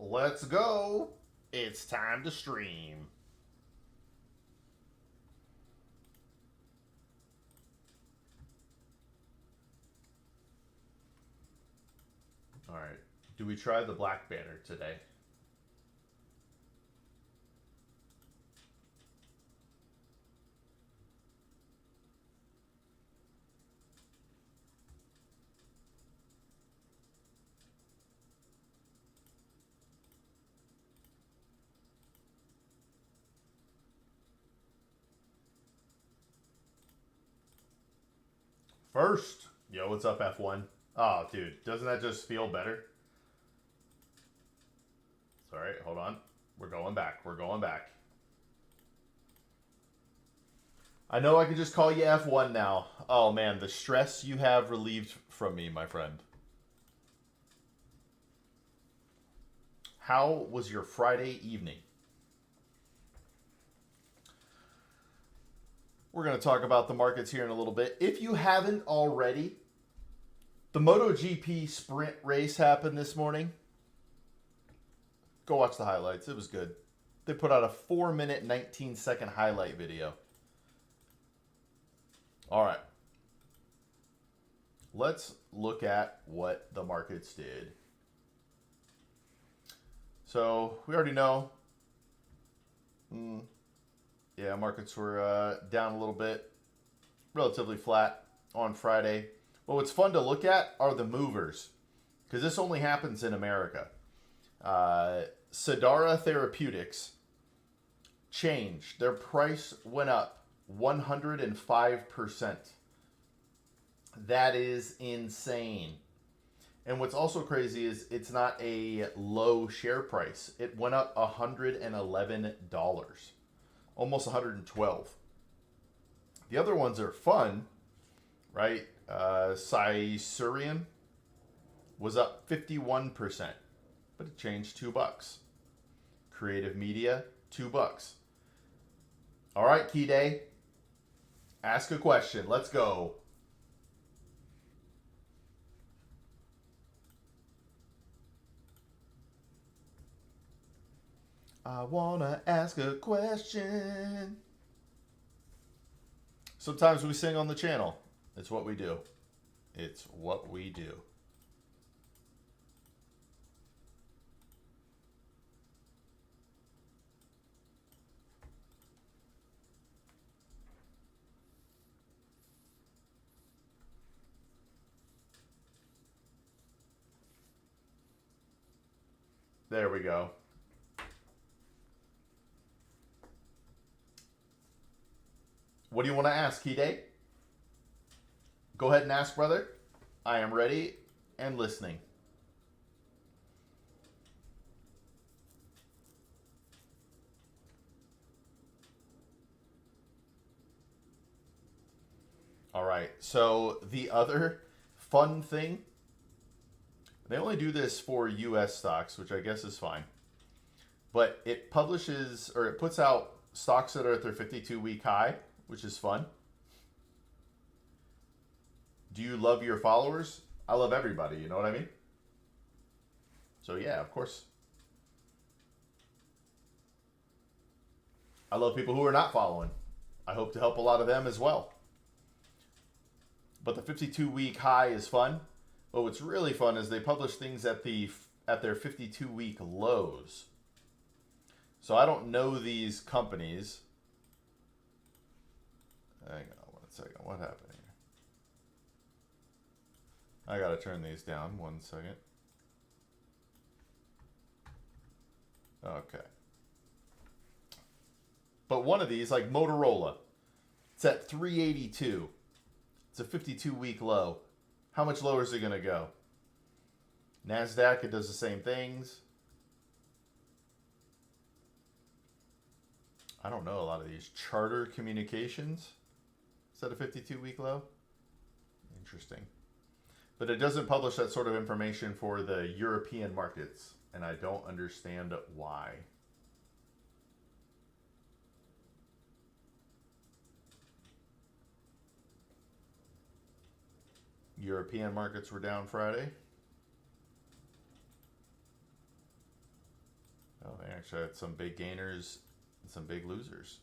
Let's go. It's time to stream. All right. Do we try the black banner today? First, yo, what's up, F1? Oh, dude, doesn't that just feel better? It's all right. Hold on. We're going back. We're going back. I know I can just call you F1 now. Oh, man, the stress you have relieved from me, my friend. How was your Friday evening? We're going to talk about the markets here in a little bit. If you haven't already, the MotoGP sprint race happened this morning. Go watch the highlights. It was good. They put out a 4-minute, 19-second highlight video. All right. Let's look at what the markets did. So we already know. Yeah, markets were down a little bit. Relatively flat on Friday. But what's fun to look at are the movers. Because this only happens in America. Sedara Therapeutics changed. Their price went up 105%. That is insane. And what's also crazy is it's not a low share price. It went up $111. Almost 112. The other ones are fun, right? Caesarium was up 51%, but it changed $2. Creative Media, $2. All right, Key Day. Ask a question. Let's go. I wanna ask a question. Sometimes we sing on the channel. It's what we do. It's what we do. There we go. What do you want to ask, Key Go ahead and ask, brother. I am ready and listening. All right. So the other fun thing, they only do this for U.S. stocks, which I guess is fine. But it publishes, or it puts out stocks that are at their 52-week high, which is fun. Do you love your followers? I love everybody, you know what I mean? So yeah, of course. I love people who are not following. I hope to help a lot of them as well. But the 52-week high is fun. But what's really fun is they publish things at their 52-week lows. So I don't know these companies. Hang on one second. What happened here? I gotta turn these down 1 second. Okay. But one of these, like Motorola, it's at 382. It's a 52-week low. How much lower is it gonna go? NASDAQ, it does the same things. I don't know a lot of these. Charter Communications. Is that a 52-week low? Interesting. But it doesn't publish that sort of information for the European markets, and I don't understand why. European markets were down Friday. Actually, I had some big gainers and some big losers.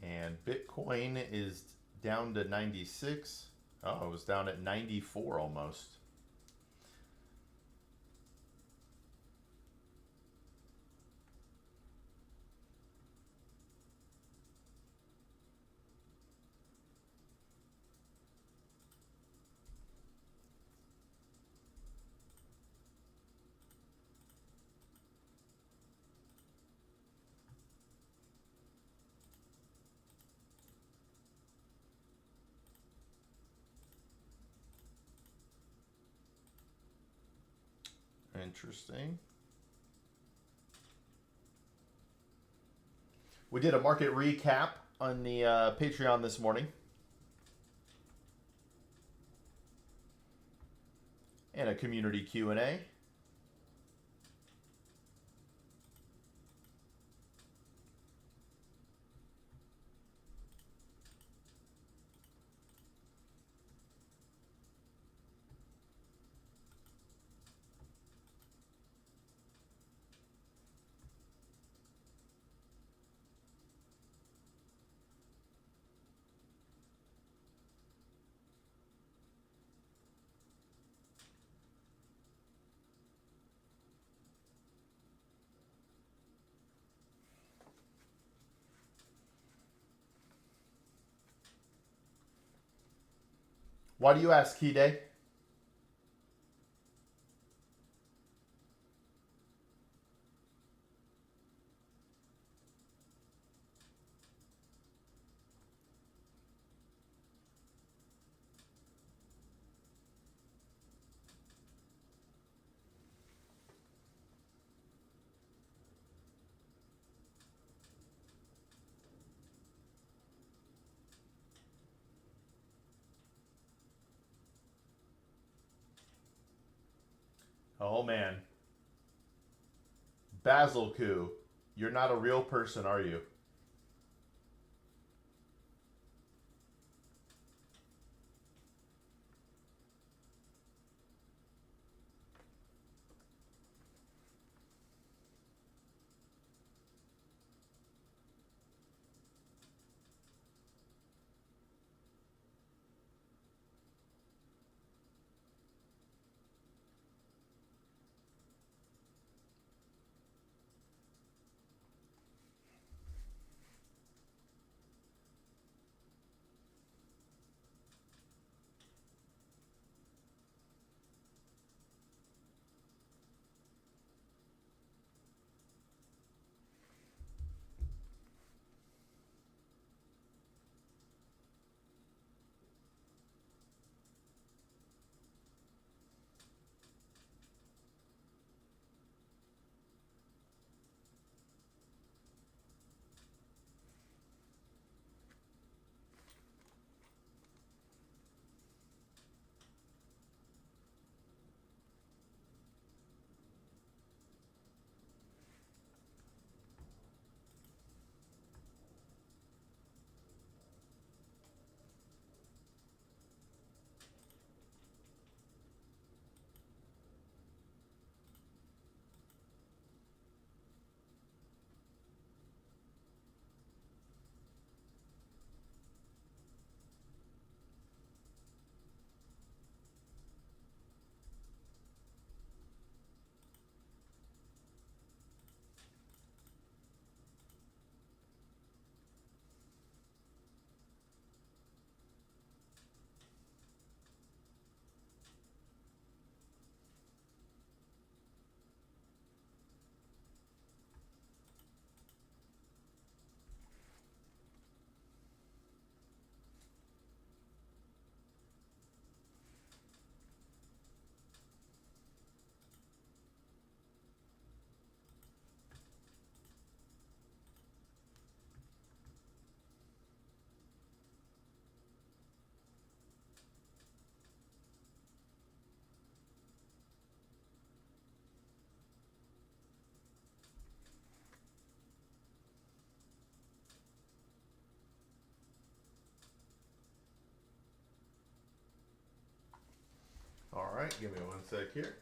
And Bitcoin is down to 96. Oh, it was down at 94 almost. Interesting. We did a market recap on the Patreon this morning. And a community Q&A. Why do you ask, Key Day? Oh man. Basil Coup, you're not a real person, are you? right, give me one sec here.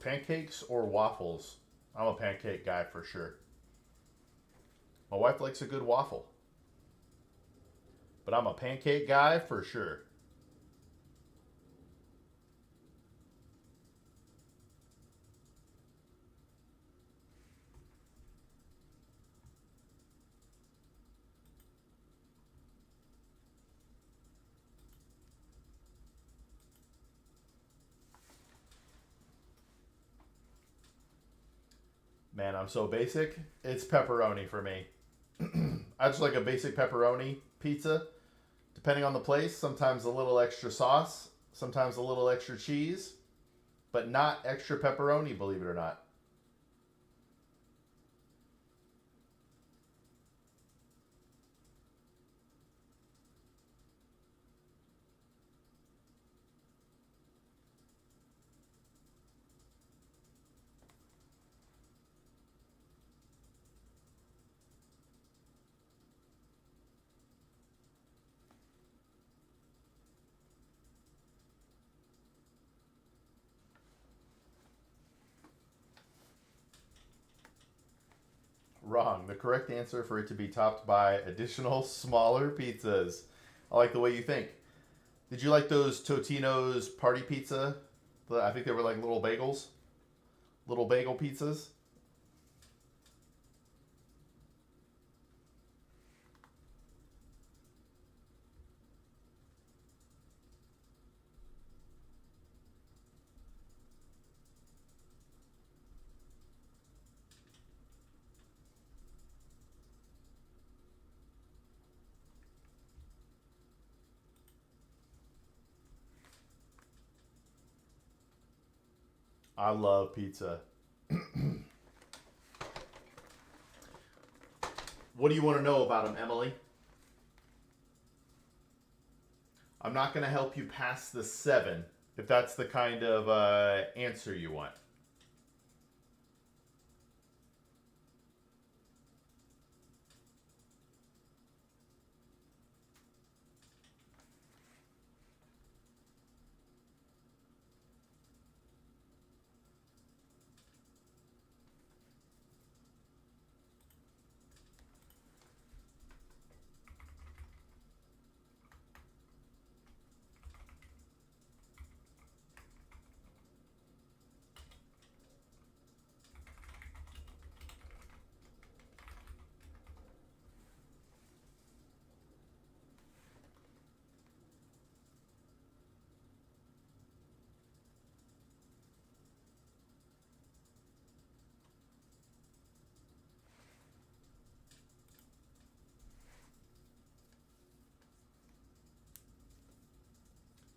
pancakes or waffles? I'm a pancake guy for sure. My wife likes a good waffle, but I'm a pancake guy for sure. Man, I'm so basic. It's pepperoni for me. I just like a basic pepperoni pizza. Depending on the place, sometimes a little extra sauce, sometimes a little extra cheese, but not extra pepperoni, believe it or not. Wrong. The correct answer for it to be topped by additional smaller pizzas. I like the way you think. Did you like those Totino's party pizza? I think they were like little bagels, little bagel pizzas. I love pizza. What do you want to know about them, Emily? I'm not going to help you pass the 7 if that's the kind of answer you want.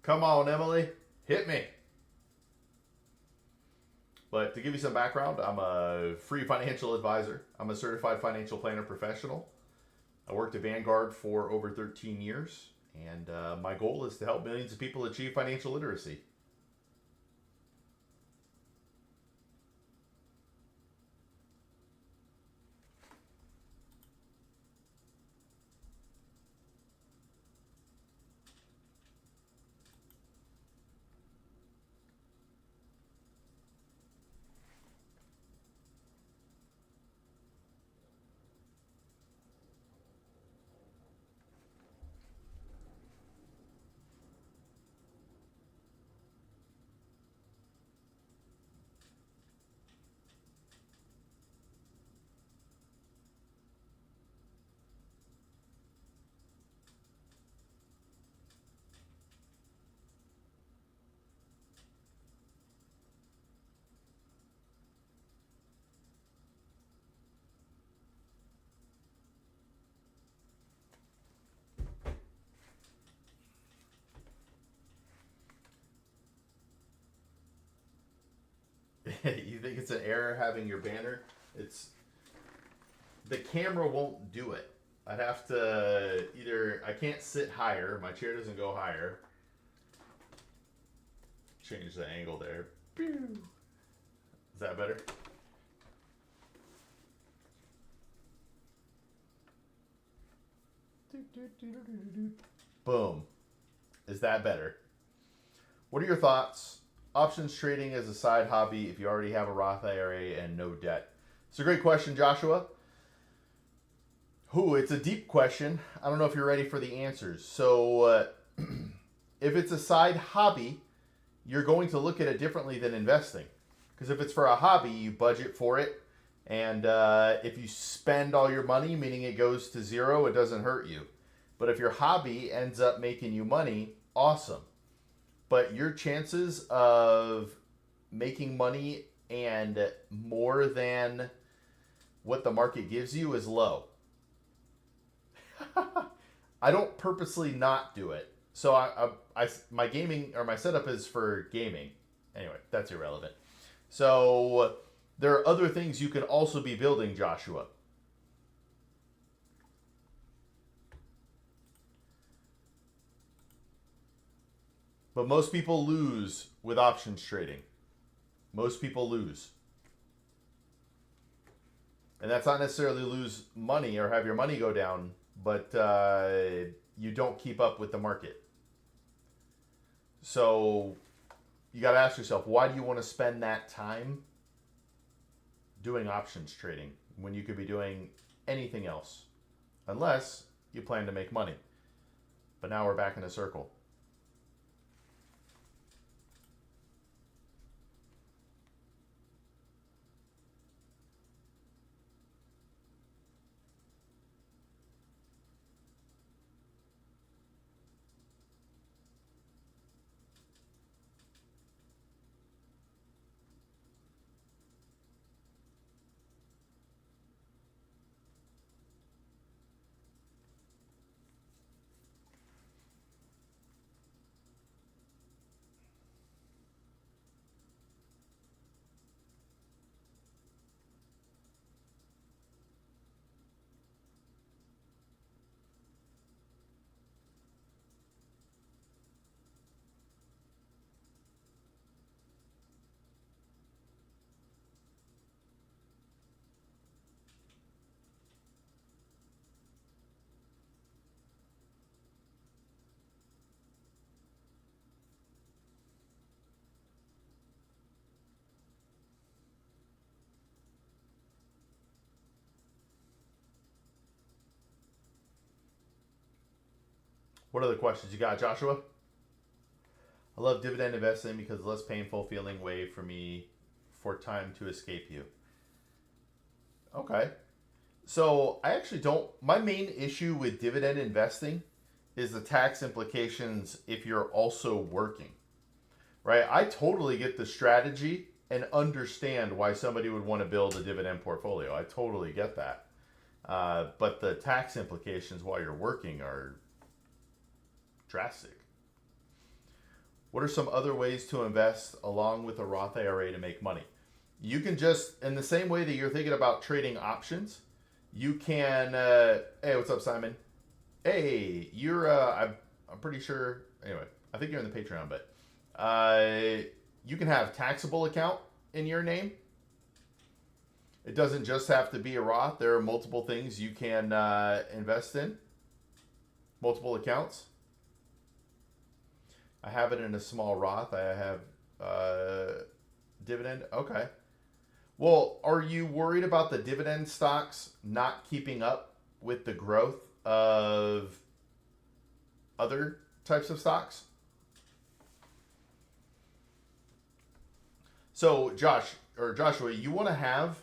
Come on, Emily. Hit me. But to give you some background, I'm a free financial advisor. I'm a certified financial planner professional. I worked at Vanguard for over 13 years, and my goal is to help millions of people achieve financial literacy. You think it's an error having your banner? It's the camera won't do it. I'd have to either I can't sit higher, my chair doesn't go higher. Change the angle there. Is that better? Boom. Is that better? What are your thoughts options trading as a side hobby if you already have a Roth IRA and no debt? It's a great question, Joshua. It's a deep question. I don't know if you're ready for the answers. So, if it's a side hobby, you're going to look at it differently than investing. Because if it's for a hobby, you budget for it. And if you spend all your money, meaning it goes to zero, it doesn't hurt you. But if your hobby ends up making you money, awesome. But your chances of making money and more than what the market gives you is low. I don't purposely not do it. So my gaming or my setup is for gaming. Anyway, that's irrelevant. So there are other things you can also be building, Joshua. But most people lose with options trading. Most people lose. And that's not necessarily lose money or have your money go down, but you don't keep up with the market. So you got to ask yourself, why do you want to spend that time doing options trading when you could be doing anything else? Unless you plan to make money. But now we're back in a circle. What other questions you got, Joshua? I love dividend investing because it's less painful feeling way for me for time to escape you. Okay. So I actually don't. My main issue with dividend investing is the tax implications if you're also working, right? I totally get the strategy and understand why somebody would want to build a dividend portfolio. I totally get that. But the tax implications while you're working are drastic. What are some other ways to invest along with a Roth IRA to make money? You can just, in the same way that you're thinking about trading options, you can. Hey, what's up, Simon? Hey, you're. I'm pretty sure. Anyway, I think you're in the Patreon, but you can have taxable account in your name. It doesn't just have to be a Roth. There are multiple things you can invest in. Multiple accounts. I have it in a small Roth. I have dividend. Okay. Well, are you worried about the dividend stocks not keeping up with the growth of other types of stocks? So, Joshua, you want to have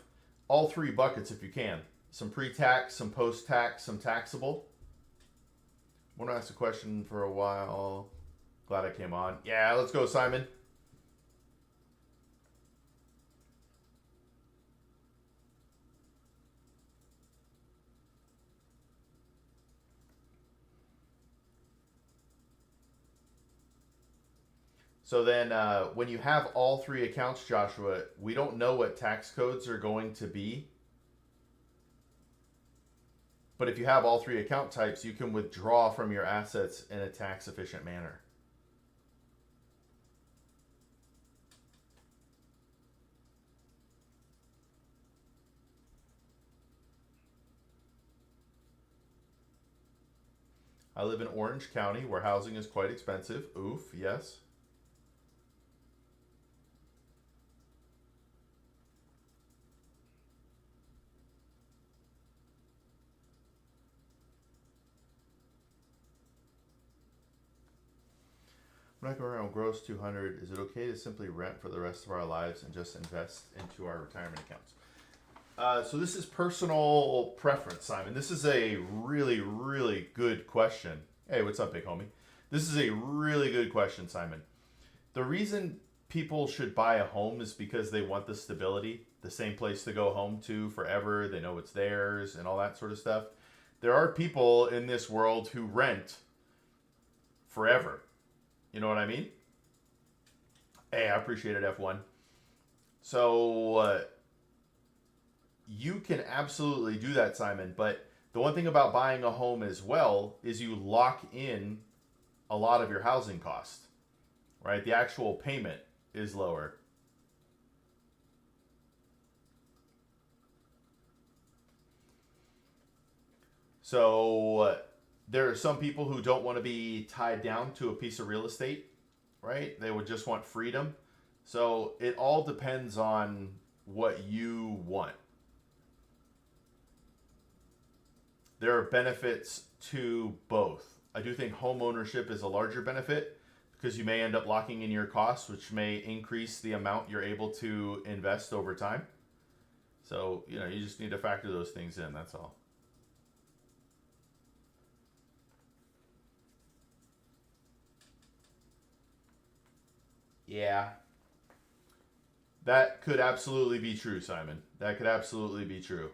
all three buckets if you can. Some pre-tax, some post-tax, some taxable. I want to ask a question for a while. Glad I came on. Yeah, let's go, Simon. So then when you have all three accounts, Joshua, we don't know what tax codes are going to be. But if you have all three account types, you can withdraw from your assets in a tax efficient manner. I live in Orange County where housing is quite expensive. Oof, yes. When I go around gross 200, is it okay to simply rent for the rest of our lives and just invest into our retirement accounts? So this is personal preference, Simon. This is a really, really good question. Hey, what's up, big homie? This is a really good question, Simon. The reason people should buy a home is because they want the stability, the same place to go home to forever. They know it's theirs and all that sort of stuff. There are people in this world who rent forever. You know what I mean? Hey, I appreciate it, F1. So you can absolutely do that, Simon. But the one thing about buying a home as well is you lock in a lot of your housing cost, right? The actual payment is lower. So there are some people who don't want to be tied down to a piece of real estate, right? They would just want freedom. So it all depends on what you want. There are benefits to both. I do think home ownership is a larger benefit because you may end up locking in your costs, which may increase the amount you're able to invest over time. So, you just need to factor those things in, that's all. Yeah. That could absolutely be true, Simon. That could absolutely be true.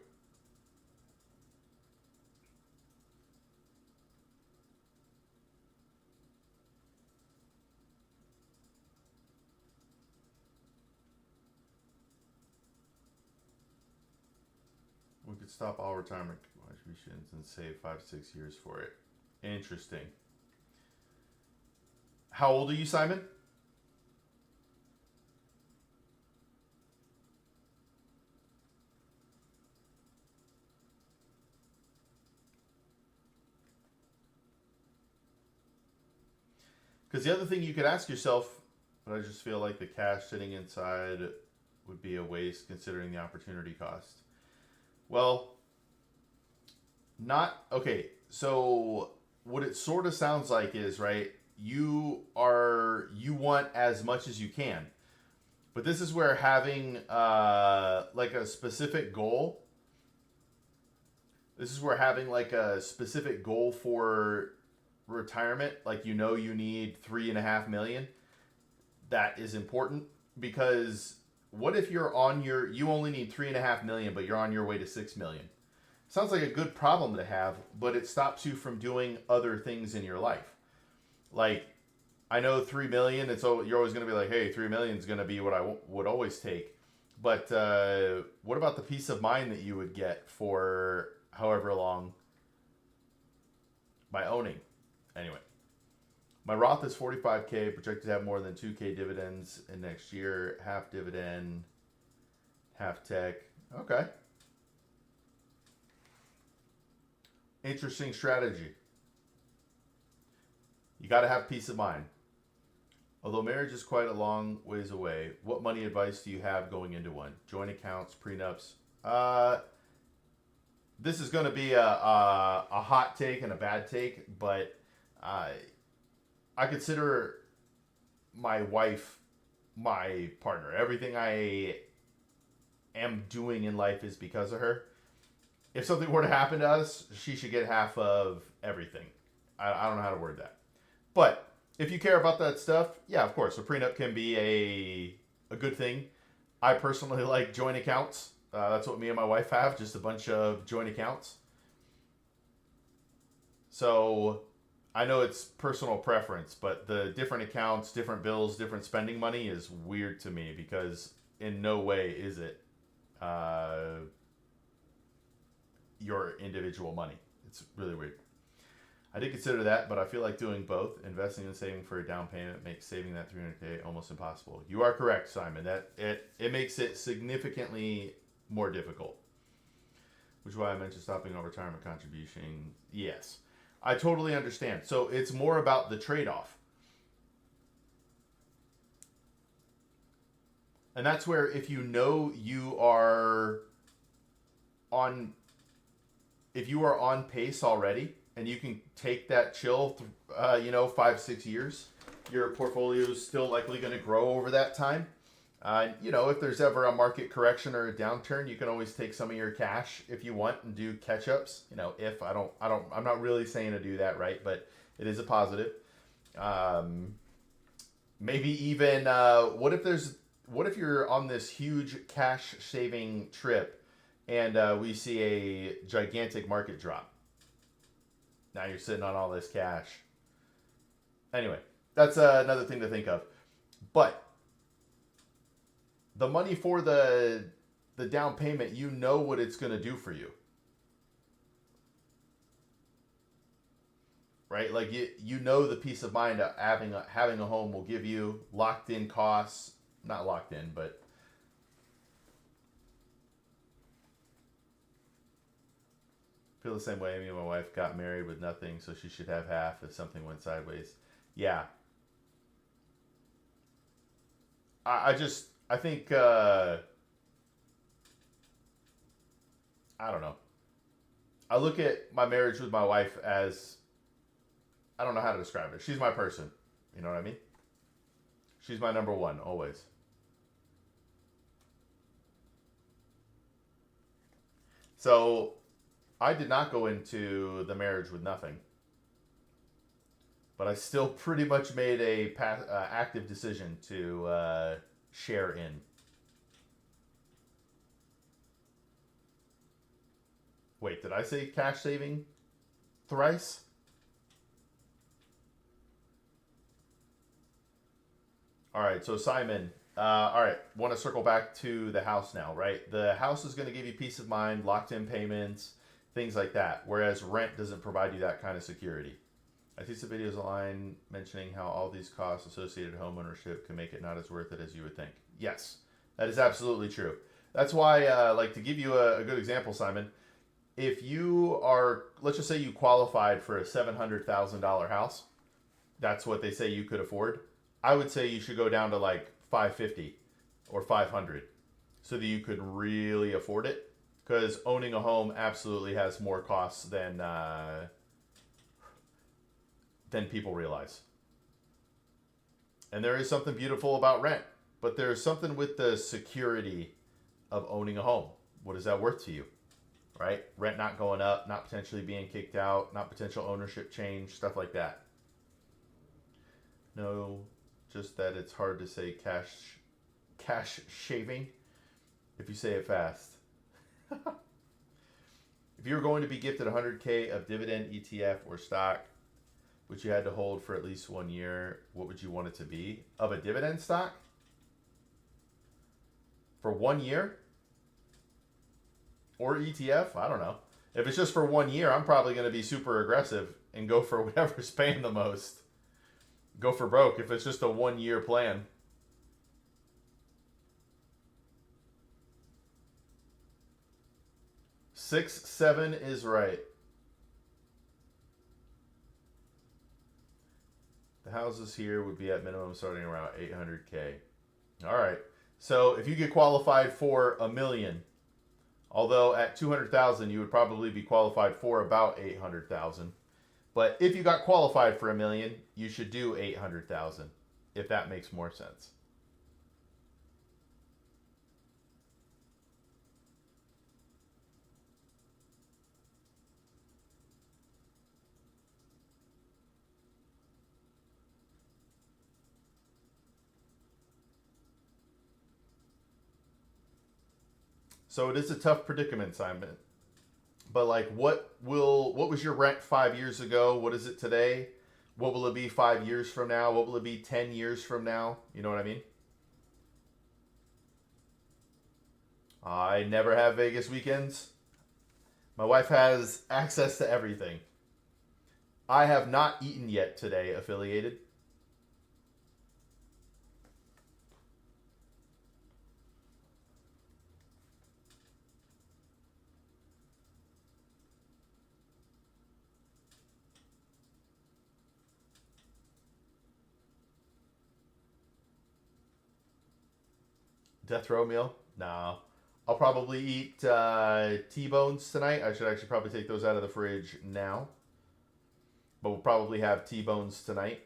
We could stop all retirement contributions and save 5 to 6 years for it. Interesting. How old are you, Simon? Because the other thing you could ask yourself, but I just feel like the cash sitting inside would be a waste considering the opportunity cost. Well, not okay. So what it sort of sounds like is, right, you want as much as you can. But this is where having like a specific goal. This is where having like a specific goal for retirement, like you need 3.5 million. That is important because what if you only need 3.5 million, but you're on your way to 6 million? Sounds like a good problem to have, but it stops you from doing other things in your life. Like, I know 3 million. You're always going to be like, hey, 3 million is going to be what I would always take. But what about the peace of mind that you would get for however long by owning? Anyway, my Roth is 45K, projected to have more than 2K dividends in next year. Half dividend, half tech. Okay. Interesting strategy. You got to have peace of mind. Although marriage is quite a long ways away, what money advice do you have going into one? Joint accounts, prenups? This is going to be a hot take and a bad take, but I consider my wife my partner. Everything I am doing in life is because of her. If something were to happen to us, she should get half of everything. I don't know how to word that. But if you care about that stuff, yeah, of course, a prenup can be a good thing. I personally like joint accounts. That's what me and my wife have, just a bunch of joint accounts. So I know it's personal preference, but the different accounts, different bills, different spending money is weird to me because in no way is it your individual money. It's really weird. I did consider that, but I feel like doing both, investing and saving for a down payment, makes saving that 300K almost impossible. You are correct, Simon. That it makes it significantly more difficult. Which is why I mentioned stopping all retirement contribution. Yes, I totally understand. So it's more about the trade-off. And that's where if you are on pace already and you can take that chill 5-6 years, Your portfolio is still likely going to grow over that time. If there's ever a market correction or a downturn, you can always take some of your cash if you want and do catch ups. If I'm not really saying to do that, right? But it is a positive. Maybe even what if you're on this huge cash saving trip and we see a gigantic market drop? Now you're sitting on all this cash. Anyway, that's another thing to think of. But the money for the down payment, you know what it's going to do for you. Right? Like you know the peace of mind of having a home will give you locked in costs, not locked in, but feel the same way. Me and my wife got married with nothing, so she should have half if something went sideways. Yeah. I think I don't know. I look at my marriage with my wife as, I don't know how to describe it. She's my person. You know what I mean? She's my number one, always. So I did not go into the marriage with nothing, but I still pretty much made a active decision to share in. Wait, did I say cash saving thrice? All right, so Simon, all right, want to circle back to the house now, right? The house is going to give you peace of mind, locked in payments, things like that, whereas rent doesn't provide you that kind of security. I see some videos online mentioning how all these costs associated with home ownership can make it not as worth it as you would think. Yes, that is absolutely true. That's why, like, to give you a good example, Simon, if you are, let's just say you qualified for a $700,000 house, that's what they say you could afford. I would say you should go down to like 550 or 500 so that you could really afford it, because owning a home absolutely has more costs than people realize. And there is something beautiful about rent, but there's something with the security of owning a home. What is that worth to you? Right? Rent not going up, not potentially being kicked out, not potential ownership change, stuff like that. No, just that it's hard to say cash shaving if you say it fast. If you were going to be gifted 100K of dividend ETF or stock, which you had to hold for at least 1 year, what would you want it to be? Of a dividend stock? For 1 year? Or ETF? I don't know. If it's just for 1 year, I'm probably going to be super aggressive and go for whatever's paying the most. Go for broke if it's just a 1 year plan. Six, seven is right. The houses here would be at minimum starting around 800K. All right. So if you get qualified for $1 million, although at 200,000 you would probably be qualified for about 800,000. But if you got qualified for $1 million, you should do 800,000, if that makes more sense. So it is a tough predicament, Simon. But like, what was your rent 5 years ago? What is it today? What will it be 5 years from now? What will it be 10 years from now? You know what I mean? I never have Vegas weekends. My wife has access to everything. I have not eaten yet today, affiliated. Death row meal? No. I'll probably eat T-bones tonight. I should actually probably take those out of the fridge now. But we'll probably have T-bones tonight.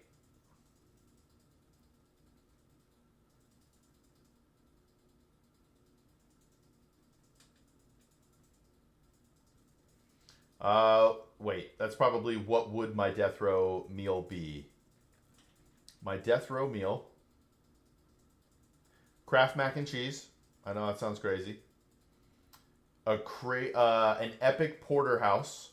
Wait, that's probably what would my death row meal be? My death row meal: Kraft mac and cheese. I know that sounds crazy. An epic porterhouse.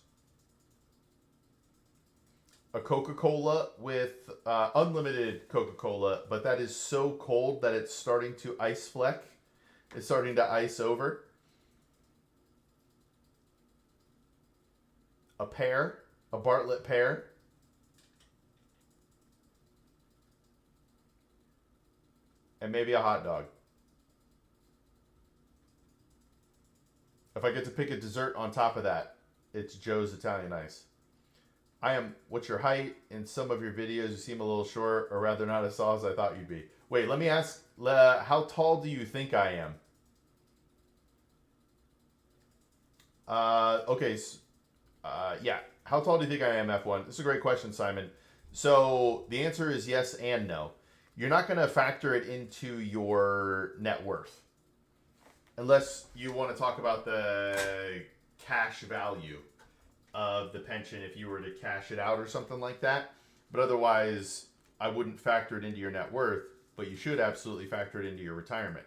A Coca-Cola with unlimited Coca-Cola, but that is so cold that it's starting to ice fleck. It's starting to ice over. A Bartlett pear. And maybe a hot dog. If I get to pick a dessert on top of that, it's Joe's Italian Ice. What's your height? In some of your videos, you seem a little short, or rather not as tall as I thought you'd be. Wait, let me ask, how tall do you think I am? Okay, yeah. How tall do you think I am, F1? This is a great question, Simon. So the answer is yes and no. You're not going to factor it into your net worth. Unless you want to talk about the cash value of the pension if you were to cash it out or something like that. But otherwise, I wouldn't factor it into your net worth, but you should absolutely factor it into your retirement.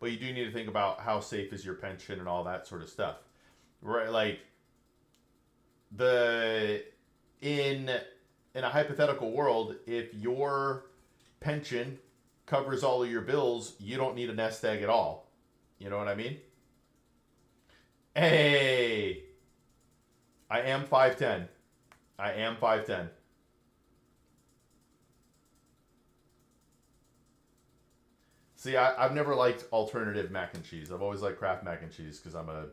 But you do need to think about how safe is your pension and all that sort of stuff. Right, like in a hypothetical world, if your pension covers all of your bills, you don't need a nest egg at all. You know what I mean? Hey, I am 5'10". I am 5'10". See, I've never liked alternative mac and cheese. I've always liked Kraft mac and cheese because I'm a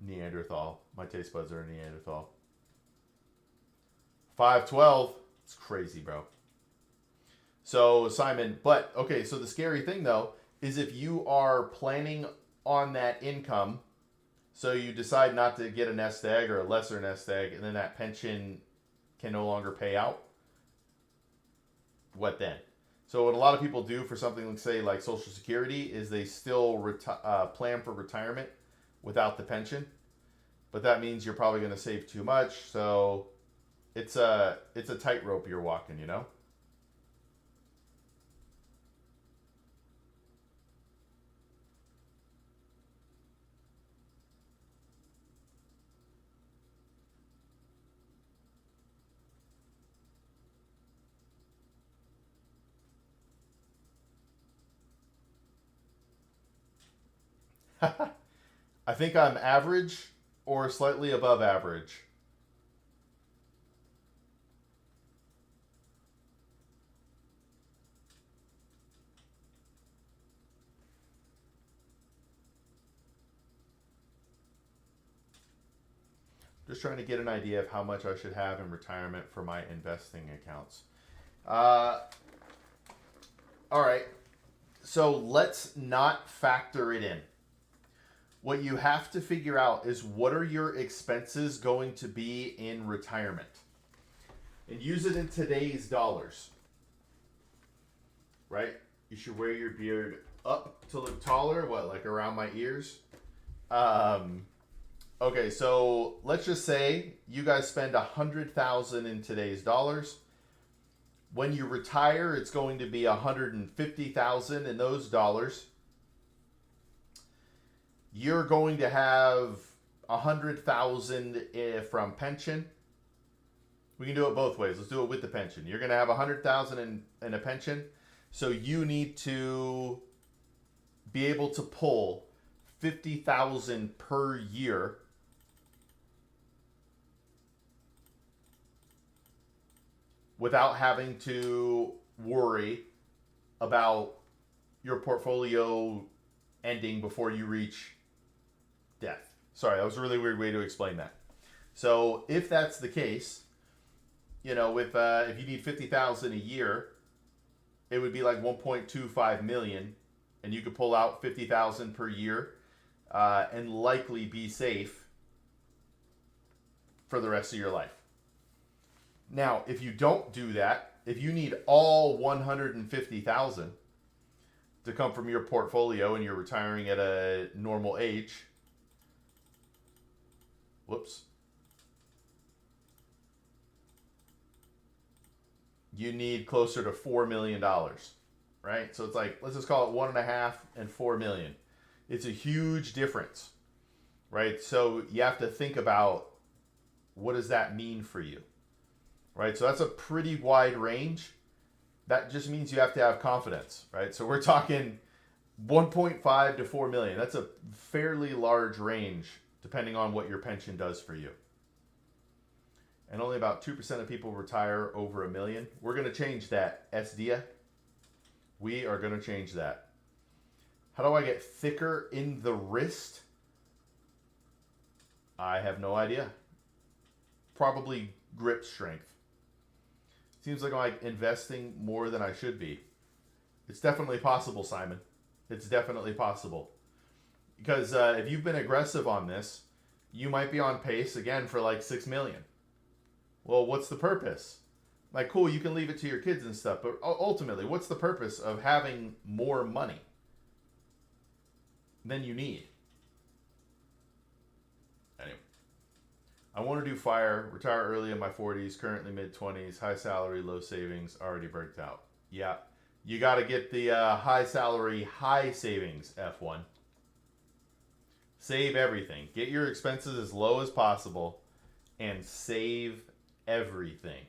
Neanderthal. My taste buds are a Neanderthal. 5'12". It's crazy, bro. So, Simon, but, okay, so the scary thing, though, is if you are planning on that income, so you decide not to get a nest egg or a lesser nest egg, and then that pension can no longer pay out, what then? So what a lot of people do for something like, say, like Social Security is they still plan for retirement without the pension, but that means you're probably going to save too much, so it's a tightrope you're walking, you know? I think I'm average or slightly above average. Just trying to get an idea of how much I should have in retirement for my investing accounts. Uh, all right. So let's not factor it in. What you have to figure out is what are your expenses going to be in retirement? And use it in today's dollars. Right? You should wear your beard up to look taller. What, like around my ears? Okay, so let's just say you guys spend $100,000 in today's dollars. When you retire, it's going to be $150,000 in those dollars. You're going to have $100,000 from pension. We can do it both ways. Let's do it with the pension. You're going to have $100,000 in a pension, so you need to be able to pull $50,000 per year without having to worry about your portfolio ending before you reach death. Sorry, that was a really weird way to explain that. So if that's the case, you know, if you need 50,000 a year, it would be like 1.25 million, and you could pull out 50,000 per year, and likely be safe for the rest of your life. Now, if you don't do that, if you need all 150,000 to come from your portfolio and you're retiring at a normal age, whoops. you need closer to $4 million, right? So it's like, let's just call it 1.5 and 4 million. It's a huge difference, right? So you have to think about, what does that mean for you, right? So that's a pretty wide range. That just means you have to have confidence, right? So we're talking 1.5 to 4 million. That's a fairly large range depending on what your pension does for you. And only about 2% of people retire over $1 million. We're going to change that, SDA. We are going to change that. How do I get thicker in the wrist? I have no idea. Probably grip strength. Seems like I'm like investing more than I should be. It's definitely possible, Simon. It's definitely possible. Because if you've been aggressive on this, you might be on pace again for like 6 million. Well, what's the purpose? Like, cool, you can leave it to your kids and stuff, but ultimately, what's the purpose of having more money than you need? Anyway, I want to do fire, retire early in my 40s, currently mid 20s, high salary, low savings, already burnt out. Yeah, you got to get the high salary, high savings, F1. Save everything. Get your expenses as low as possible and save everything.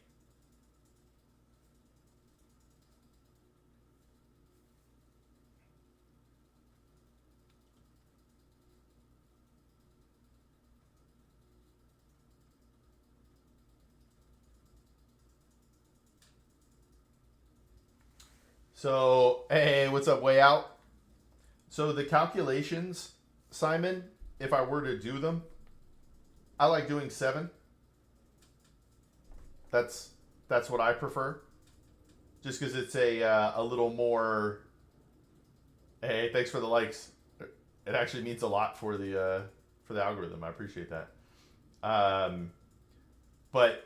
So, hey, what's up, way out? So the calculations, Simon, if I were to do them, I like doing 7. That's that's what I prefer. Just because it's a little more. Hey, thanks for the likes. It actually means a lot for the algorithm. I appreciate that. Um, but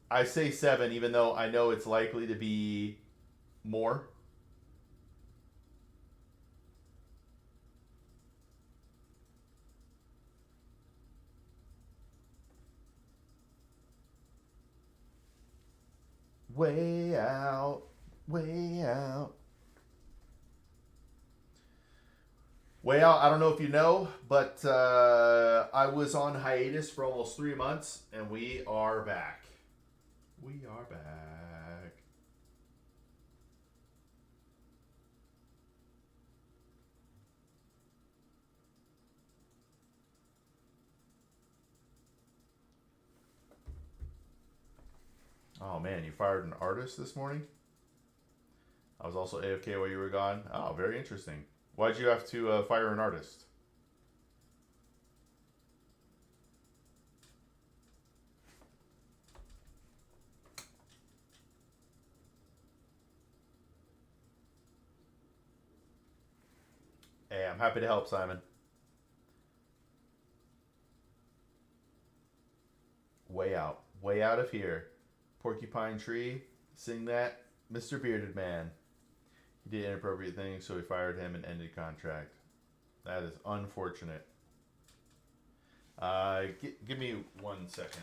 I say 7, even though I know it's likely to be more. Way out, way out. Way out, I don't know if you know, but I was on hiatus for almost 3 months, and we are back. We are back. Oh man, you fired an artist this morning? I was also AFK while you were gone. Oh, very interesting. Why'd you have to fire an artist? Hey, I'm happy to help, Simon. Way out. Way out of here. Porcupine Tree, sing that. Mr. Bearded Man. He did inappropriate things, so we fired him and ended contract. That is unfortunate. Give me 1 second.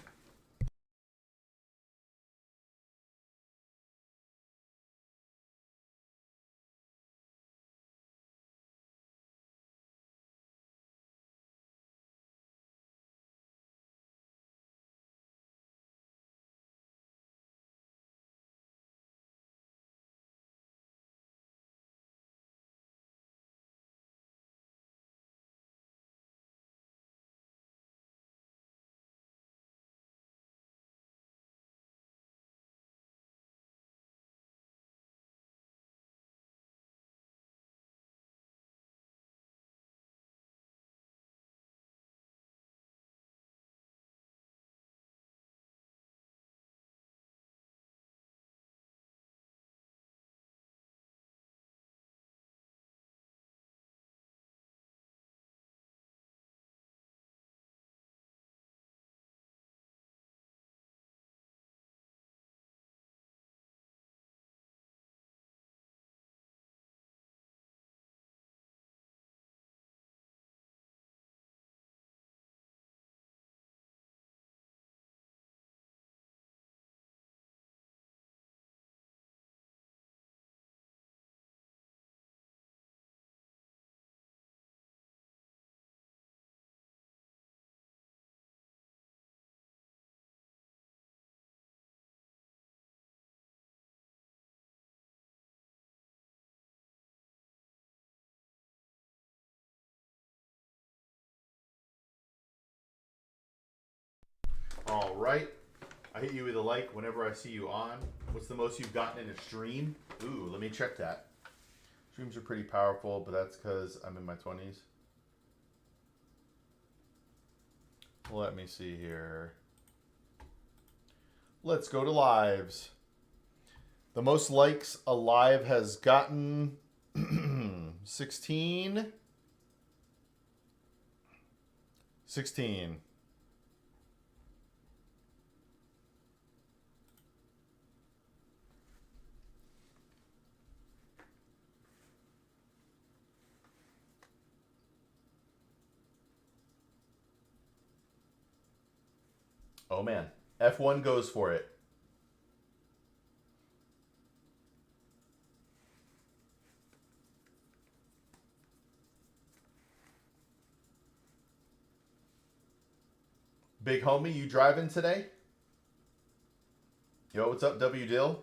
All right. I hit you with a like whenever I see you on. What's the most you've gotten in a stream? Ooh, let me check that. Streams are pretty powerful, but that's because I'm in my 20s. Let me see here. Let's go to lives. The most likes a live has gotten 16. 16. Oh man, F1 goes for it. Big homie, you driving today? Yo, what's up, W Dill?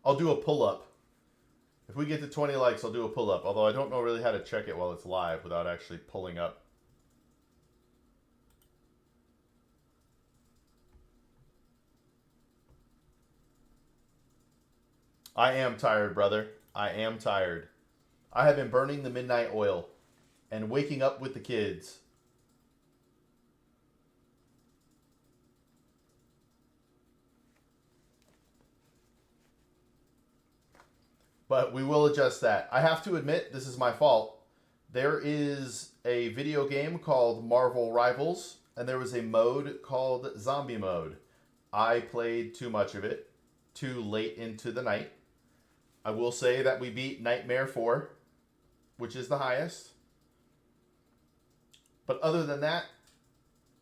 I'll do a pull-up. If we get to 20 likes, I'll do a pull-up. Although I don't know really how to check it while it's live without actually pulling up. I am tired, brother. I am tired. I have been burning the midnight oil and waking up with the kids. But we will adjust that. I have to admit, this is my fault. There is a video game called Marvel Rivals, and there was a mode called Zombie Mode. I played too much of it, too late into the night. I will say that we beat Nightmare 4, which is the highest. But other than that,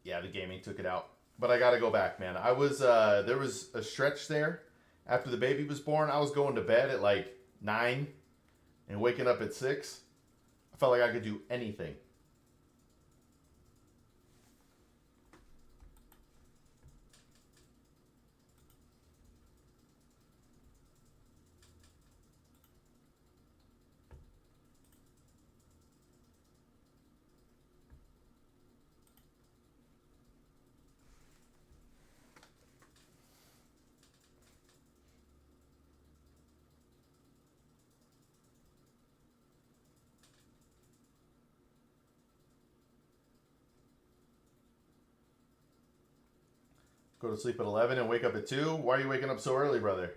yeah, the gaming took it out. But I gotta go back, man. I was there was a stretch there after the baby was born. I was going to bed at like 9 and waking up at 6. I felt like I could do anything. Go to sleep at 11 and wake up at 2. Why are you waking up so early, brother?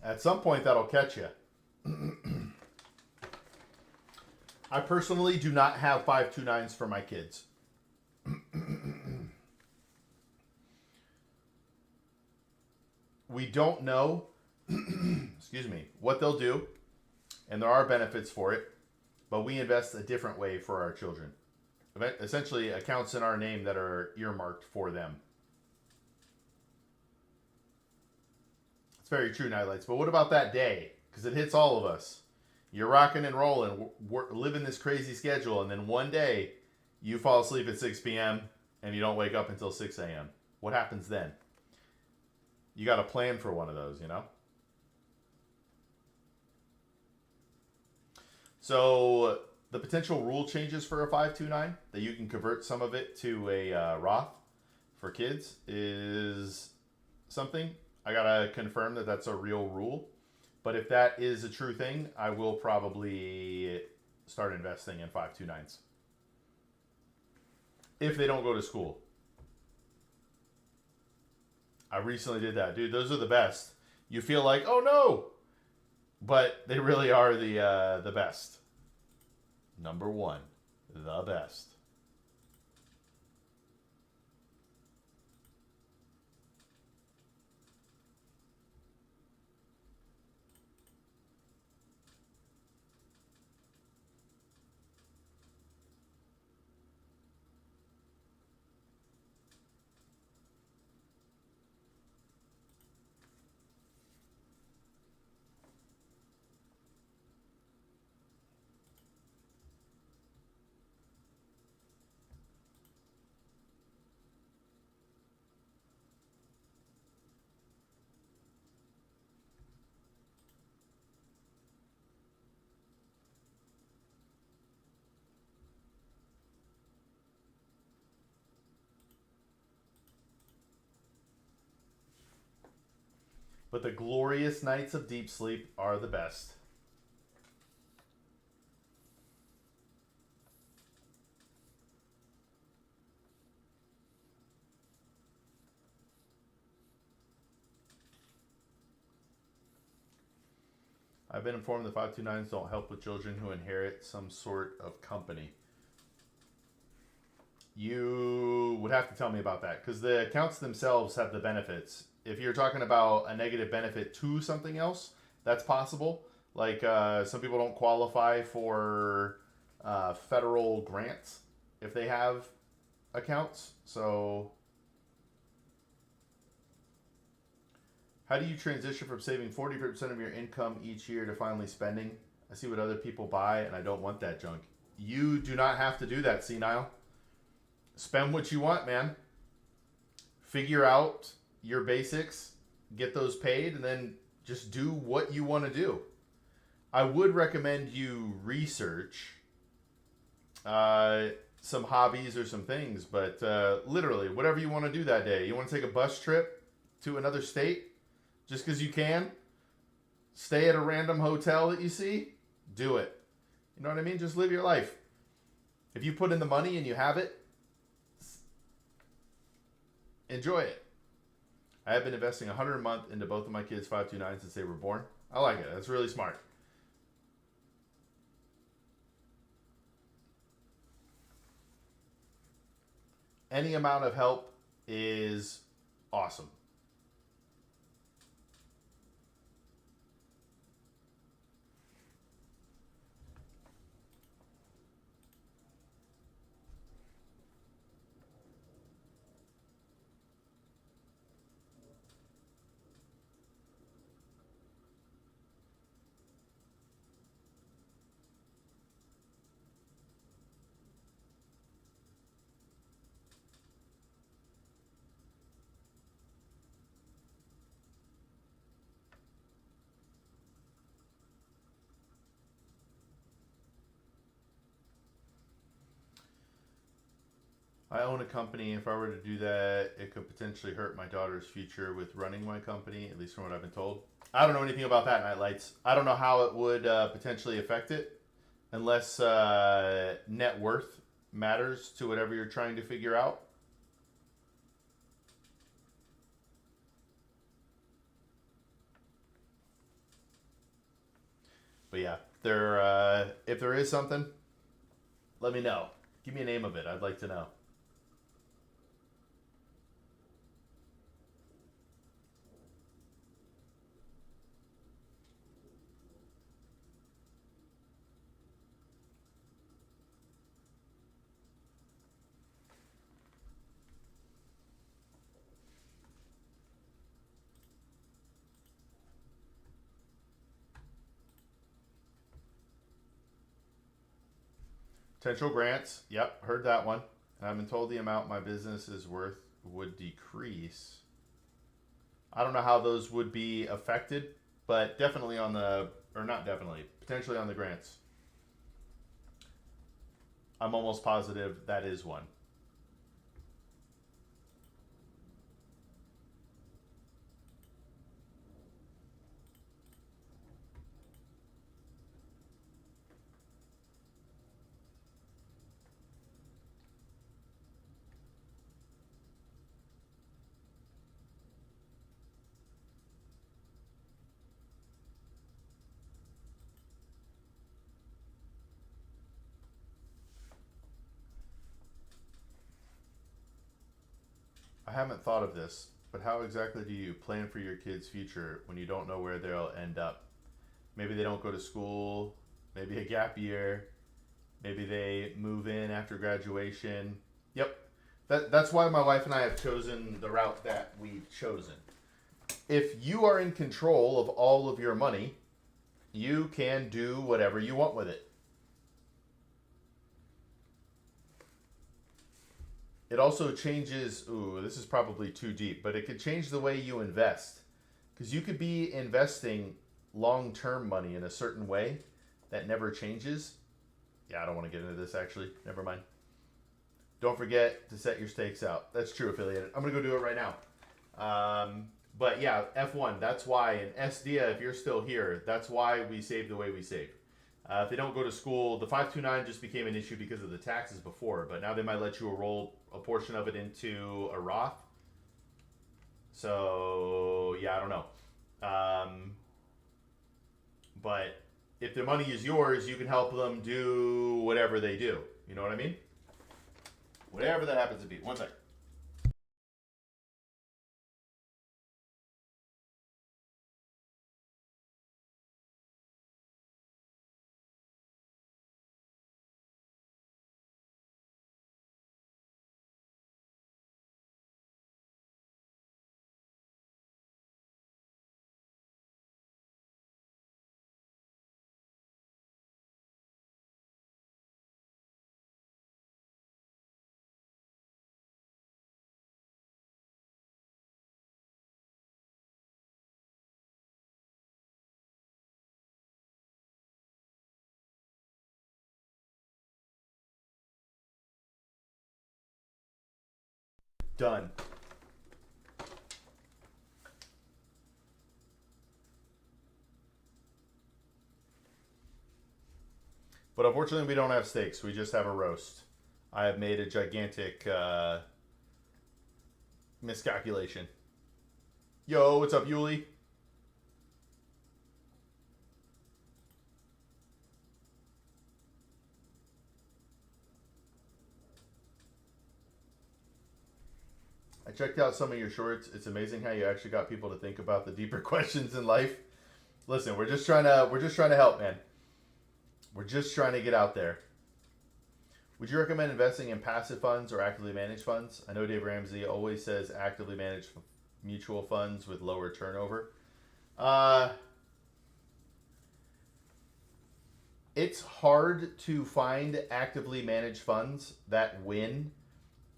At some point, that'll catch you. I personally do not have 529s for my kids. We don't know, excuse me, what they'll do, and there are benefits for it, but we invest a different way for our children. Essentially, accounts in our name that are earmarked for them. It's very true, Nightlights. But what about that day? Because it hits all of us. You're rocking and rolling, living this crazy schedule, and then one day you fall asleep at 6 p.m. and you don't wake up until 6 a.m. What happens then? You got to plan for one of those, you know? So the potential rule changes for a 529 that you can convert some of it to a Roth for kids is something. I got to confirm that that's a real rule. But if that is a true thing, I will probably start investing in 529s. If they don't go to school. I recently did that. Dude, those are the best. You feel like, oh no! But they really are the best. Number one, the best. But the glorious nights of deep sleep are the best. I've been informed the 529s don't help with children who inherit some sort of company. You would have to tell me about that, because the accounts themselves have the benefits. If you're talking about a negative benefit to something else, that's possible. Like some people don't qualify for federal grants if they have accounts. So how do you transition from saving 40% of your income each year to finally spending? I see what other people buy and I don't want that junk. You do not have to do that, Senile. Spend what you want, man. Figure out your basics, get those paid, and then just do what you want to do. I would recommend you research some hobbies or some things, but literally, whatever you want to do that day. You want to take a bus trip to another state just because you can? Stay at a random hotel that you see? Do it. You know what I mean? Just live your life. If you put in the money and you have it, enjoy it. I have been investing $100 a month into both of my kids' 529 since they were born. I like it. That's really smart. Any amount of help is awesome. I own a company. If I were to do that, it could potentially hurt my daughter's future with running my company, at least from what I've been told. I don't know anything about that, Nightlights. I don't know how it would potentially affect it, unless net worth matters to whatever you're trying to figure out. But yeah, if there is something, let me know. Give me a name of it. I'd like to know. Potential grants. Yep, heard that one. I've been told the amount my business is worth would decrease. I don't know how those would be affected, but definitely on the, or not definitely, potentially on the grants. I'm almost positive that is one. I haven't thought of this, but how exactly do you plan for your kids' future when you don't know where they'll end up? Maybe they don't go to school, maybe a gap year, maybe they move in after graduation. Yep. That's why my wife and I have chosen the route that we've chosen. If you are in control of all of your money, you can do whatever you want with it. It also changes, ooh, this is probably too deep, but it could change the way you invest. Because you could be investing long-term money in a certain way that never changes. Yeah, I don't want to get into this actually. Never mind. Don't forget to set your stakes out. That's true, affiliated. I'm going to go do it right now. But yeah, F1, that's why. And SDIA, if you're still here, that's why we save the way we save. If they don't go to school, the 529 just became an issue because of the taxes before, but now they might let you roll a portion of it into a Roth. So, yeah, I don't know. But if the money is yours, you can help them do whatever they do. You know what I mean? Whatever that happens to be. One second. Done. But unfortunately, we don't have steaks. We just have a roast. I have made a gigantic miscalculation. Yo, what's up, Yuli? I checked out some of your shorts. It's amazing how you actually got people to think about the deeper questions in life. Listen, we're just trying to help, man. We're just trying to get out there. Would you recommend investing in passive funds or actively managed funds? I know Dave Ramsey always says actively managed mutual funds with lower turnover. Uh, it's hard to find actively managed funds that win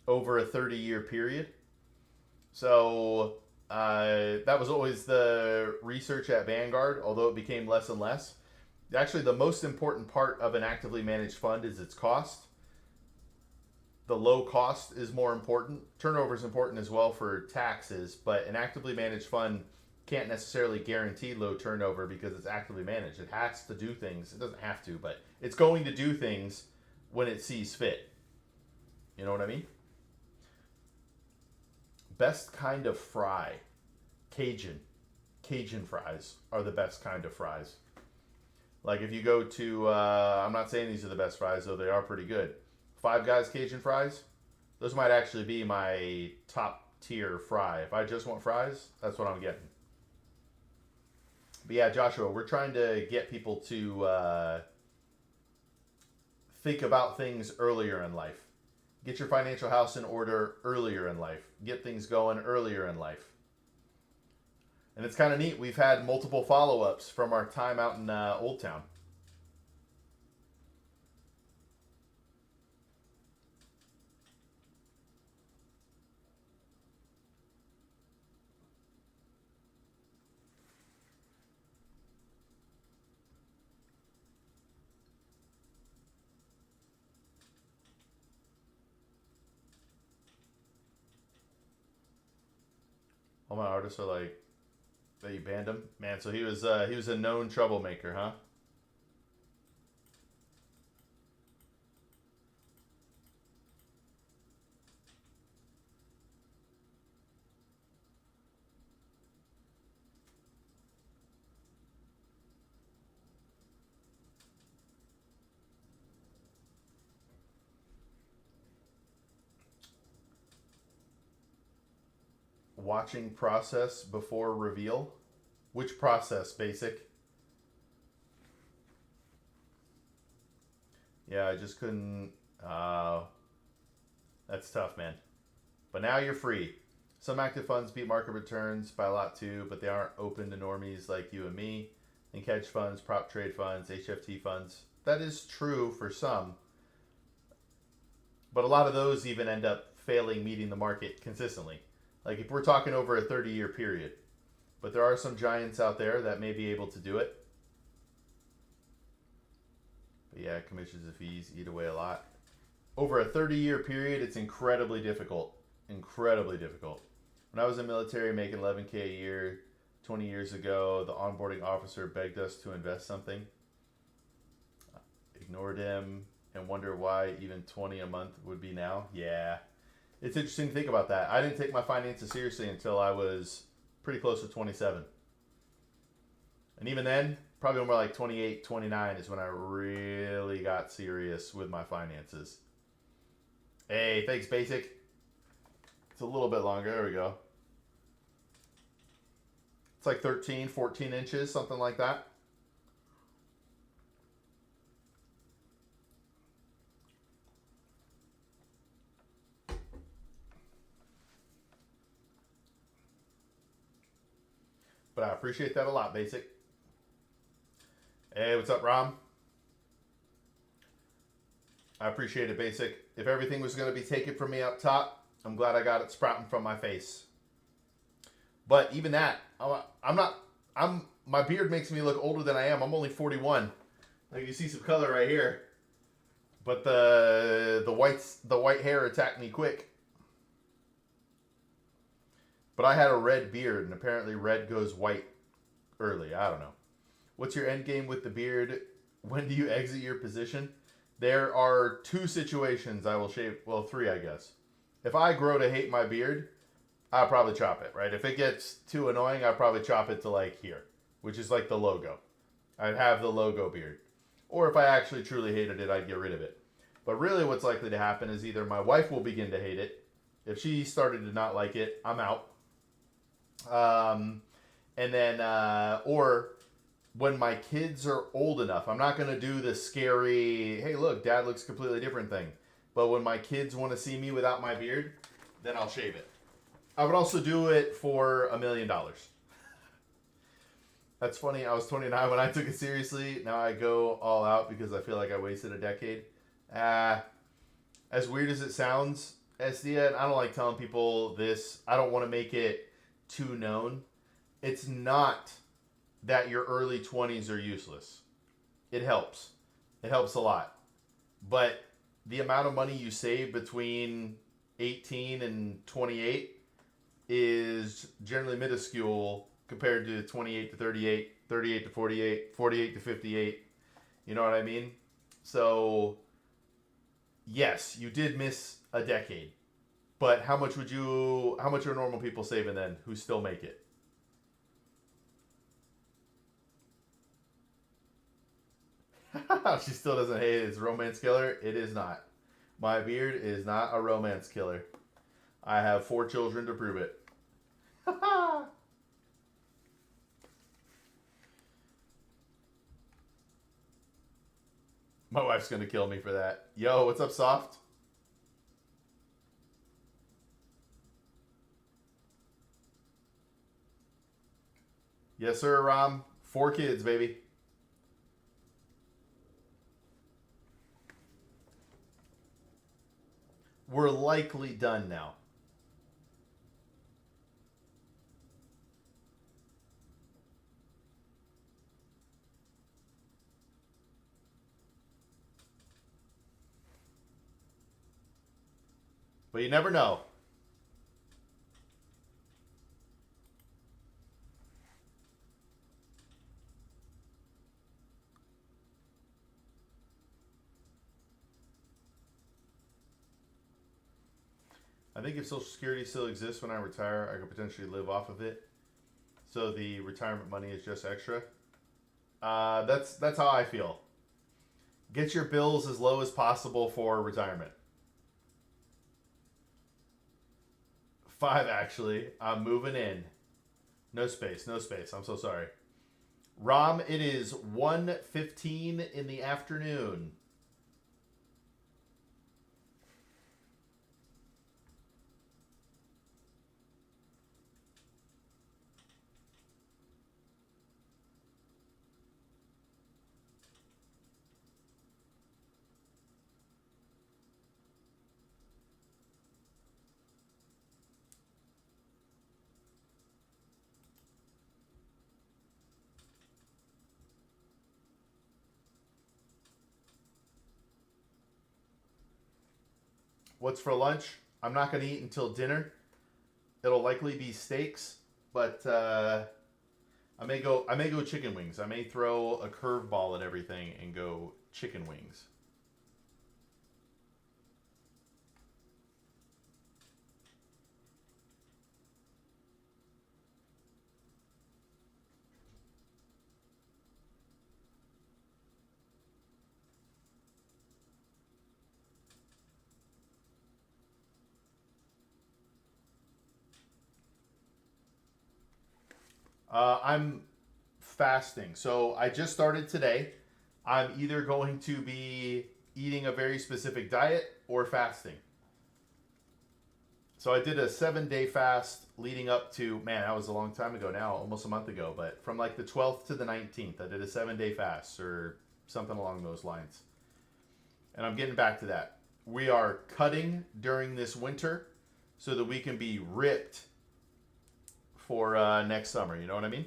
over a 30-year period. So that was always the research at Vanguard, although it became less and less. Actually, the most important part of an actively managed fund is its cost. The low cost is more important. Turnover is important as well for taxes, but an actively managed fund can't necessarily guarantee low turnover because it's actively managed. It has to do things. It doesn't have to, but it's going to do things when it sees fit. You know what I mean? Best kind of fry. Cajun. Cajun fries are the best kind of fries. Like if you go to, I'm not saying these are the best fries, though they are pretty good. Five Guys Cajun fries, those might actually be my top tier fry. If I just want fries, that's what I'm getting. But yeah, Joshua, we're trying to get people to think about things earlier in life. Get your financial house in order earlier in life. Get things going earlier in life. And it's kind of neat. We've had multiple follow-ups from our time out in Old Town. All my artists are like, that you banned him, man. So he was a known troublemaker, huh? Watching process before reveal. Which process, basic? Yeah, I just couldn't. That's tough, man. But now you're free. Some active funds beat market returns by a lot too, but they aren't open to normies like you and me. And hedge funds, prop trade funds, HFT funds. That is true for some, but a lot of those even end up failing meeting the market consistently. Like if we're talking over a 30-year period, but there are some giants out there that may be able to do it. But yeah, commissions and fees eat away a lot. Over a 30-year period, it's incredibly difficult. Incredibly difficult. When I was in the military making 11K a year 20 years ago, the onboarding officer begged us to invest something. Ignored him and wonder why even 20 a month would be now. Yeah. It's interesting to think about that. I didn't take my finances seriously until I was pretty close to 27. And even then, probably more like 28, 29 is when I really got serious with my finances. Hey, thanks, Basic. It's a little bit longer. There we go. It's like 13, 14 inches, something like that. But I appreciate that a lot, Basic. Hey, what's up, Rom? I appreciate it, Basic. If everything was going to be taken from me up top, I'm glad I got it sprouting from my face. But even that, my beard makes me look older than I am. I'm only 41. Like, you see some color right here. But the white hair attacked me quick. But I had a red beard, and apparently red goes white early. I don't know. What's your end game with the beard? When do you exit your position? There are 2 situations I will shave. Well, 3, I guess. If I grow to hate my beard, I'll probably chop it, right? If it gets too annoying, I'll probably chop it to like here, which is like the logo. I'd have the logo beard. Or if I actually truly hated it, I'd get rid of it. But really what's likely to happen is either my wife will begin to hate it. If she started to not like it, I'm out. And then, or when my kids are old enough, I'm not going to do the scary, hey, look, dad looks completely different thing. But when my kids want to see me without my beard, then I'll shave it. I would also do it for $1 million. That's funny. I was 29 when I took it seriously. Now I go all out because I feel like I wasted a decade. As weird as it sounds, Estia, I don't like telling people this. I don't want to make it too known. It's not that your early 20s are useless. It helps. It helps a lot. But the amount of money you save between 18 and 28 is generally minuscule compared to 28 to 38, 38 to 48, 48 to 58. You know what I mean? So, yes, you did miss a decade. But how much are normal people saving then who still make it? She still doesn't hate it. It's a romance killer. It is not. My beard is not a romance killer. I have 4 children to prove it. My wife's going to kill me for that. Yo, what's up, Soft? Yes, sir, Rom. 4 kids, baby. We're likely done now. But you never know. I think if Social Security still exists when I retire, I could potentially live off of it. So the retirement money is just extra. That's how I feel. Get your bills as low as possible for retirement. 5 actually. I'm moving in. No space, no space. I'm so sorry. Rom, it is 1:15 in the afternoon. What's for lunch? I'm not going to eat until dinner. It'll likely be steaks, but I may go chicken wings. I may throw a curveball at everything and go chicken wings. I'm fasting. So I just started today. I'm either going to be eating a very specific diet or fasting. So I did a 7 day fast leading up to, man, that was a long time ago now, almost a month ago, but from like the 12th to the 19th, I did a 7 day fast or something along those lines. And I'm getting back to that. We are cutting during this winter so that we can be ripped for next summer. You know what I mean?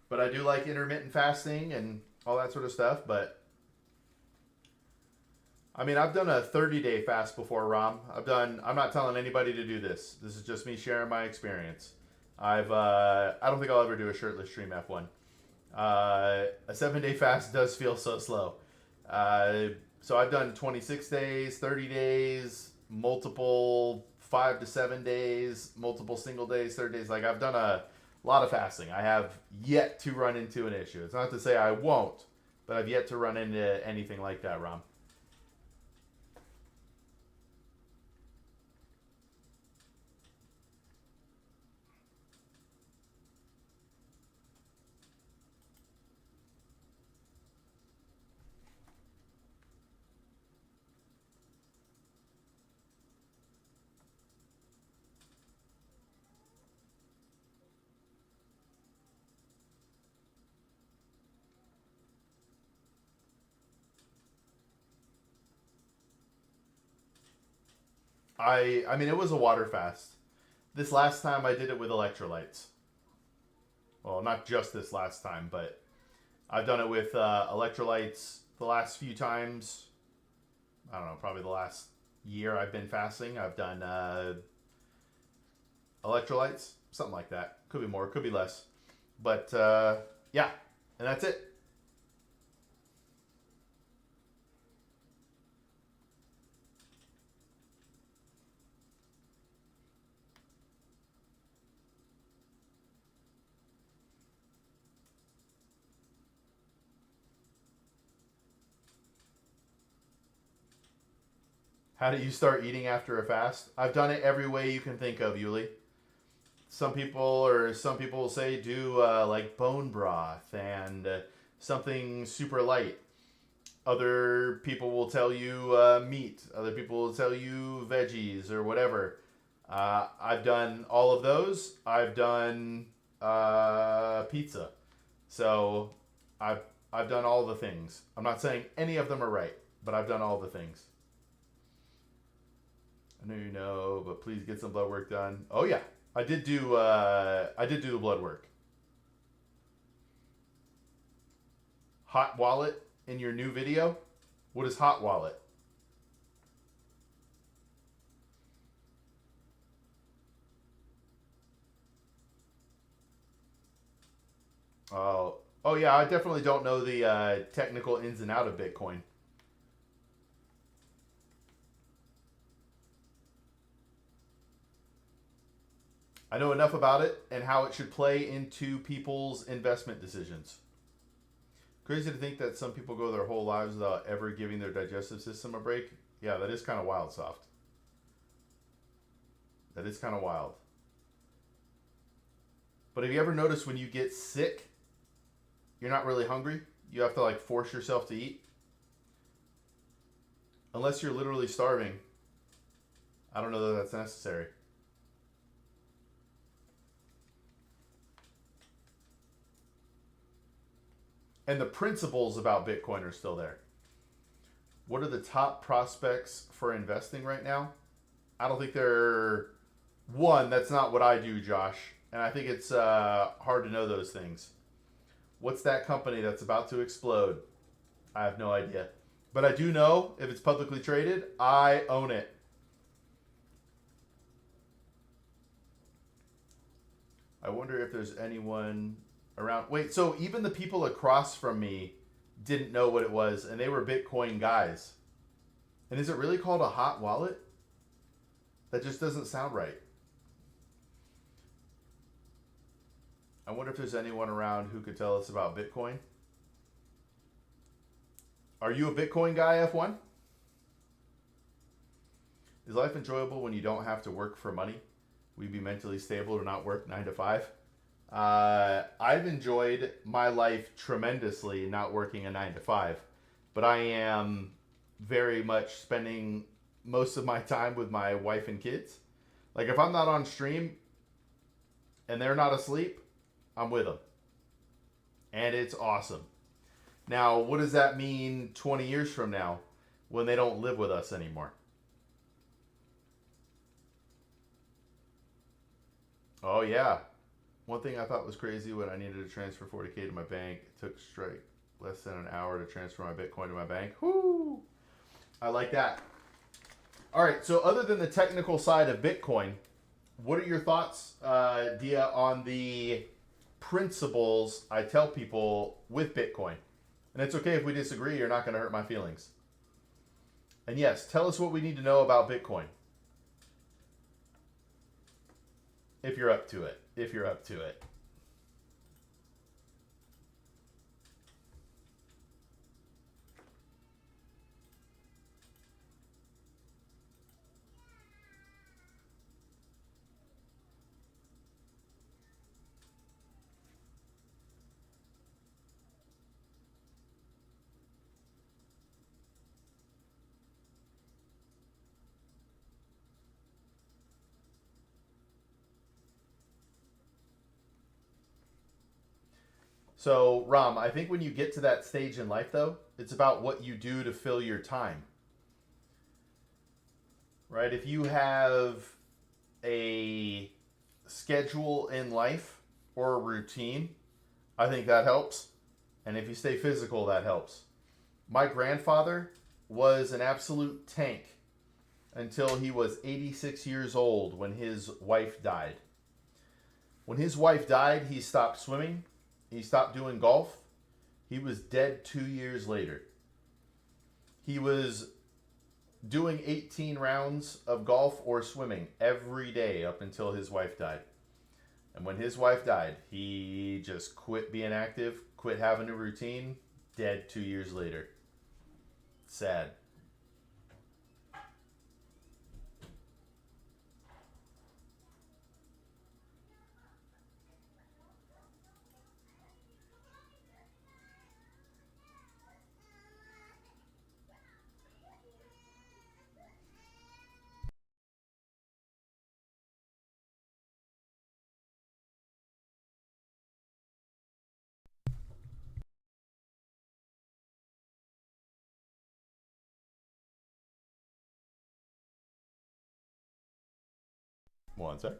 But I do like intermittent fasting and all that sort of stuff. But I mean, I've done a 30-day fast before, Rom. I'm not telling anybody to do this. This is just me sharing my experience. I don't think I'll ever do a shirtless stream F1. A 7 day fast does feel so slow. So I've done 26 days, 30 days, multiple 5 to 7 days, multiple single days, 30 days. Like I've done a lot of fasting. I have yet to run into an issue. It's not to say I won't, but I've yet to run into anything like that, Rom. I mean, it was a water fast. This last time I did it with electrolytes. Well, not just this last time, but I've done it with electrolytes the last few times. I don't know, probably the last year I've been fasting. I've done electrolytes, something like that. Could be more, could be less. But yeah, and that's it. How do you start eating after a fast? I've done it every way you can think of, Yuli. Some people will say do like bone broth and something super light. Other people will tell you meat. Other people will tell you veggies or whatever. I've done all of those. I've done pizza. So I've I've done all the things. I'm not saying any of them are right, but I've done all the things. I know you know, but please get some blood work done. Oh yeah, I did do the blood work. Hot wallet in your new video. What is hot wallet? Oh yeah, I definitely don't know the technical ins and out of Bitcoin. I know enough about it and how it should play into people's investment decisions. Crazy to think that some people go their whole lives without ever giving their digestive system a break. Yeah, that is kind of wild, Soft. That is kind of wild. But have you ever noticed when you get sick, you're not really hungry? You have to like force yourself to eat? Unless you're literally starving. I don't know that that's necessary. And the principles about Bitcoin are still there. What are the top prospects for investing right now? I don't think they're one. That's not what I do, Josh. And I think it's hard to know those things. What's that company that's about to explode? I have no idea. But I do know if it's publicly traded, I own it. I wonder if there's anyone around. Wait, so even the people across from me didn't know what it was, and they were Bitcoin guys. And is it really called a hot wallet? That just doesn't sound right. I wonder if there's anyone around who could tell us about Bitcoin. Are you a Bitcoin guy, F1? Is life enjoyable when you don't have to work for money? Will you be mentally stable to not work 9 to 5? I've enjoyed my life tremendously not working a 9 to 5, but I am very much spending most of my time with my wife and kids. Like if I'm not on stream and they're not asleep, I'm with them. And it's awesome. Now, what does that mean 20 years from now when they don't live with us anymore? Oh, yeah. One thing I thought was crazy when I needed to transfer 40K to my bank, it took straight less than an hour to transfer my Bitcoin to my bank. Whoo! I like that. All right, so other than the technical side of Bitcoin, what are your thoughts, Dia, on the principles I tell people with Bitcoin? And it's okay if we disagree, you're not going to hurt my feelings. And yes, tell us what we need to know about Bitcoin. If you're up to it. If you're up to it. So, Ram, I think when you get to that stage in life, though, it's about what you do to fill your time. Right? If you have a schedule in life or a routine, I think that helps. And if you stay physical, that helps. My grandfather was an absolute tank until he was 86 years old when his wife died. When his wife died, he stopped swimming. He stopped doing golf. He was dead 2 years later. He was doing 18 rounds of golf or swimming every day up until his wife died. And when his wife died, he just quit being active, quit having a routine, dead 2 years later. Sad. One sec.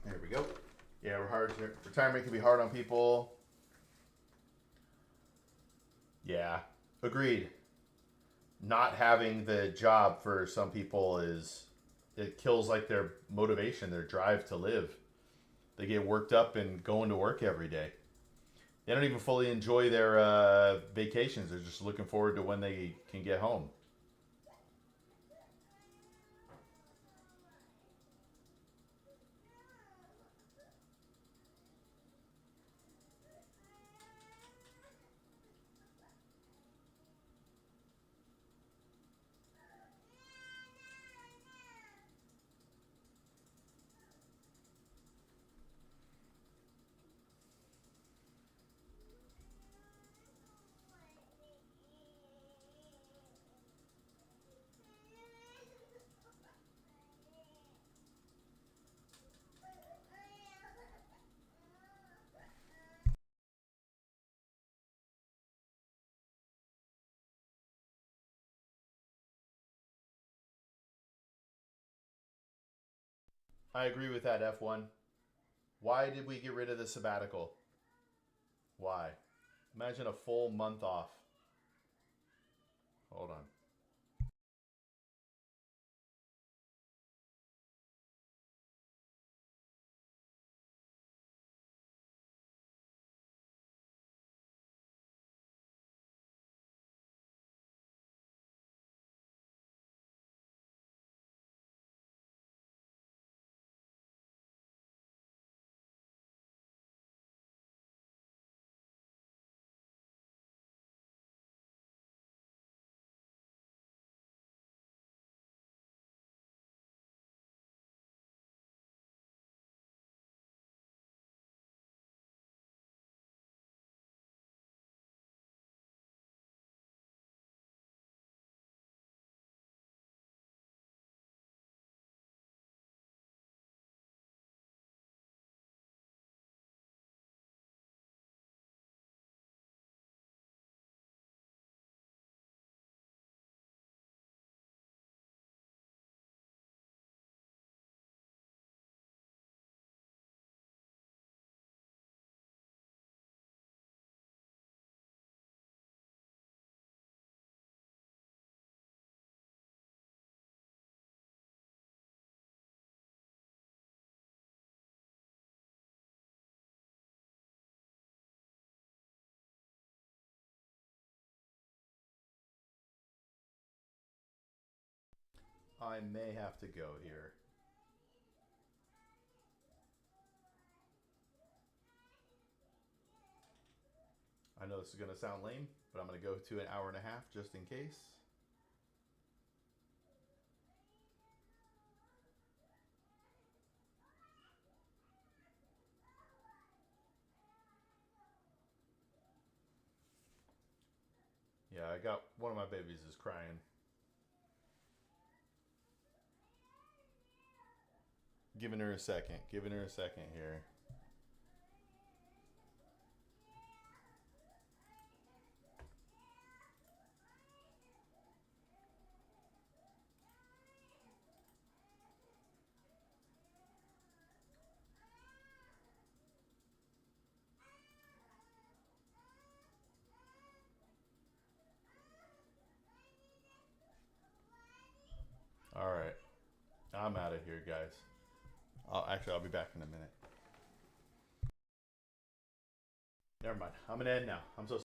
There we go. Yeah, retirement can be hard on people. Yeah, agreed. Not having the job for some people it kills like their motivation, their drive to live. They get worked up and going to work every day. They don't even fully enjoy their vacations. They're just looking forward to when they can get home. I agree with that, F1. Why did we get rid of the sabbatical? Why? Imagine a full month off. Hold on. I may have to go here. I know this is going to sound lame, but I'm going to go to an hour and a half just in case. Yeah, I got one of my babies is crying. Giving her a second. Giving her a second here. All right. I'm out of here, guys. I'll be back in a minute. Never mind. I'm going to end now. I'm so